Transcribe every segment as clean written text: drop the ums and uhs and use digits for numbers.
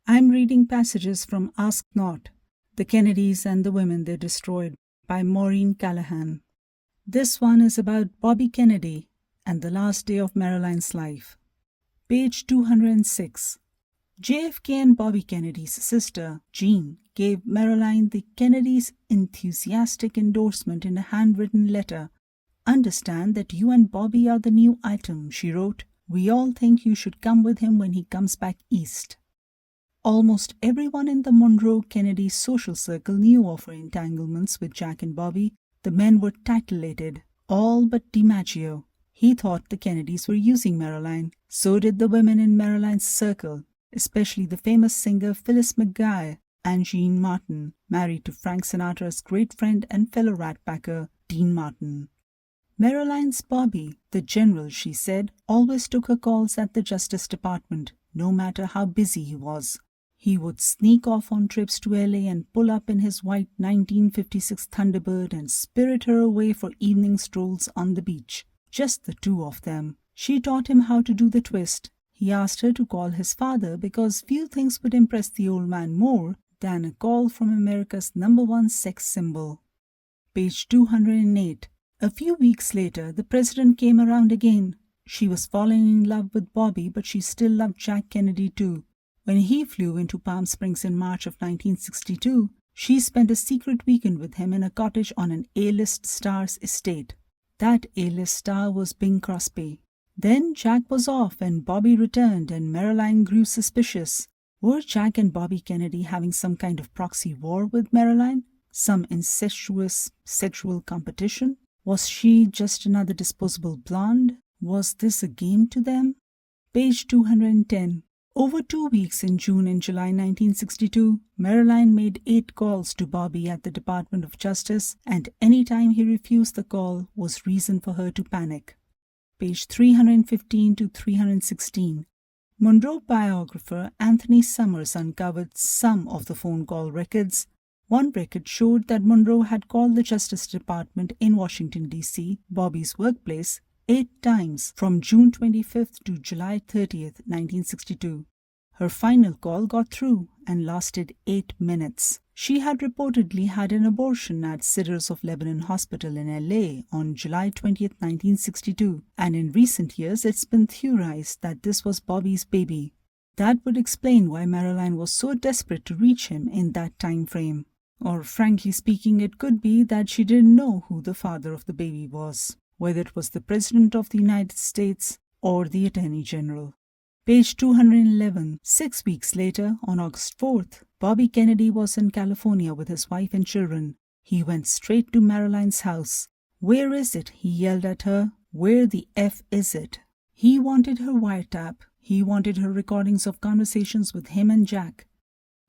I'm reading passages from Ask Not, The Kennedys and the Women They Destroyed by Maureen Callahan. This one is about Bobby Kennedy and the last day of Marilyn's life. Page 206. JFK and Bobby Kennedy's sister, Jean, gave Marilyn the Kennedys' enthusiastic endorsement in a handwritten letter. "Understand that you and Bobby are the new item," she wrote. "We all think you should come with him when he comes back east." Almost everyone in the Monroe Kennedy social circle knew of her entanglements with Jack and Bobby. The men were titillated, all but DiMaggio. He thought the Kennedys were using Marilyn. So did the women in Marilyn's circle, especially the famous singer Phyllis McGuire and Jean Martin, married to Frank Sinatra's great friend and fellow Rat Packer, Dean Martin. Marilyn's Bobby, the general, she said, always took her calls at the Justice Department, no matter how busy he was. He would sneak off on trips to LA and pull up in his white 1956 Thunderbird and spirit her away for evening strolls on the beach. Just the two of them. She taught him how to do the twist. He asked her to call his father because few things would impress the old man more than a call from America's #1 sex symbol. Page 208. A few weeks later, the president came around again. She was falling in love with Bobby, but she still loved Jack Kennedy too. When he flew into Palm Springs in March of 1962, she spent a secret weekend with him in a cottage on an A-list star's estate. That A-list star was Bing Crosby. Then Jack was off and Bobby returned, and Marilyn grew suspicious. Were Jack and Bobby Kennedy having some kind of proxy war with Marilyn? Some incestuous sexual competition? Was she just another disposable blonde? Was this a game to them? Page 210. Over 2 weeks in June and July 1962, Marilyn made 8 calls to Bobby at the Department of Justice, and any time he refused the call was reason for her to panic. Page 315 to 316. Monroe biographer Anthony Summers uncovered some of the phone call records. One record showed that Monroe had called the Justice Department in Washington, D.C., Bobby's workplace, 8 times from June 25th to July 30th, 1962. Her final call got through and lasted 8 minutes. She had reportedly had an abortion at Cedars of Lebanon Hospital in LA on July 20th, 1962, and in recent years it's been theorized that this was Bobby's baby. That would explain why Marilyn was so desperate to reach him in that time frame. Or frankly speaking, it could be that she didn't know who the father of the baby was, whether it was the President of the United States or the Attorney General. Page 211. 6 weeks later, on August 4th, Bobby Kennedy was in California with his wife and children. He went straight to Marilyn's house. "Where is it?" he yelled at her. "Where the F is it?" He wanted her wiretap. He wanted her recordings of conversations with him and Jack.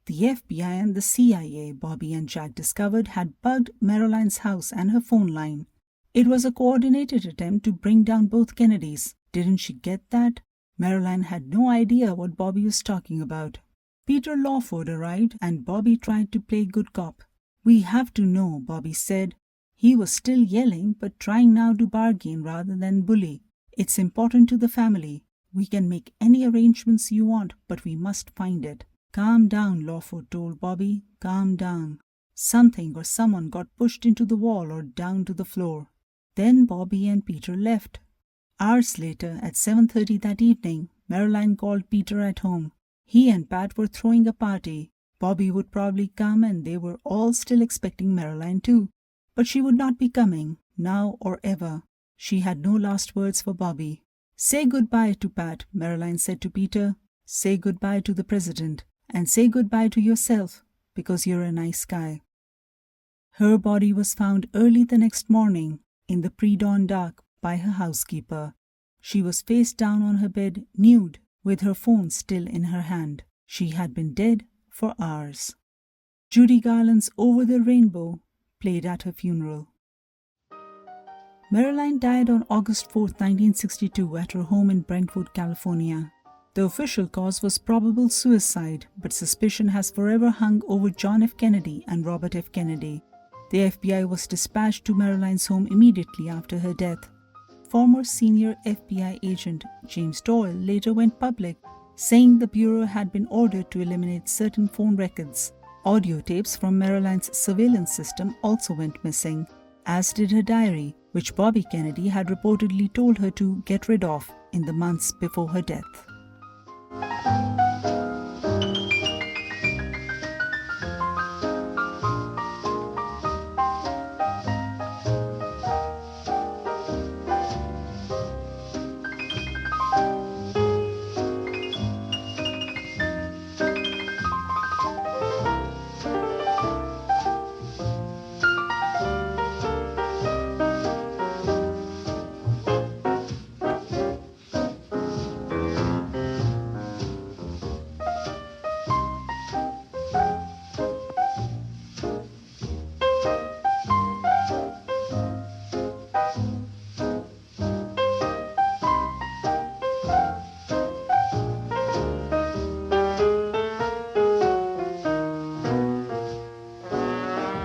The FBI and the CIA, Bobby and Jack discovered, had bugged Marilyn's house and her phone line. It was a coordinated attempt to bring down both Kennedys. Didn't she get that? Marilyn had no idea what Bobby was talking about. Peter Lawford arrived and Bobby tried to play good cop. "We have to know," Bobby said. He was still yelling, but trying now to bargain rather than bully. "It's important to the family. We can make any arrangements you want, but we must find it." "Calm down," Lawford told Bobby. "Calm down. Something or someone got pushed into the wall or down to the floor." Then Bobby and Peter left. Hours later, at 7:30 that evening, Marilyn called Peter at home. He and Pat were throwing a party. Bobby would probably come, and they were all still expecting Marilyn too. But she would not be coming, now or ever. She had no last words for Bobby. "Say goodbye to Pat," Marilyn said to Peter. "Say goodbye to the president, and say goodbye to yourself, because you're a nice guy." Her body was found early the next morning, in the pre-dawn dark, by her housekeeper. She was face down on her bed, nude, with her phone still in her hand. She had been dead for hours. Judy Garland's "Over the Rainbow" played at her funeral. Marilyn died on August 4, 1962, at her home in Brentwood, California. The official cause was probable suicide, but suspicion has forever hung over John F. Kennedy and Robert F. Kennedy. The FBI was dispatched to Marilyn's home immediately after her death. Former senior FBI agent James Doyle later went public, saying the Bureau had been ordered to eliminate certain phone records. Audio tapes from Marilyn's surveillance system also went missing, as did her diary, which Bobby Kennedy had reportedly told her to get rid of in the months before her death.